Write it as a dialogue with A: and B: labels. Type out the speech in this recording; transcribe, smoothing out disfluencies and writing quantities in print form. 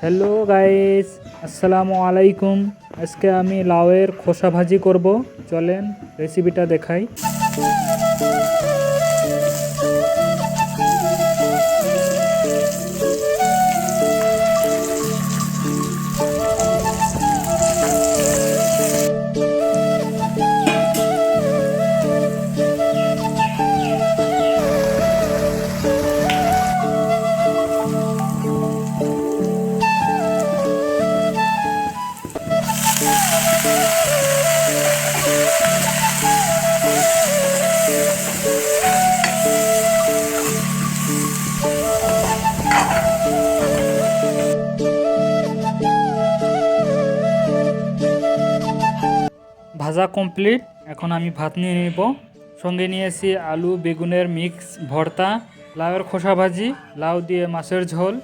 A: Hello guys, আসসালামু আলাইকুম। আজকে আমি লাউয়ের খোসা ভাজি করব। চলেন রেসিপিটা দেখাই। ভাজা কমপ্লিট। এখন আমি ভাত নিয়ে নেব। সঙ্গে নিয়েছি আলু বেগুনের মিক্স ভর্তা, লাউয়ের খোসা ভাজি, লাউ দিয়ে মাছের ঝোল।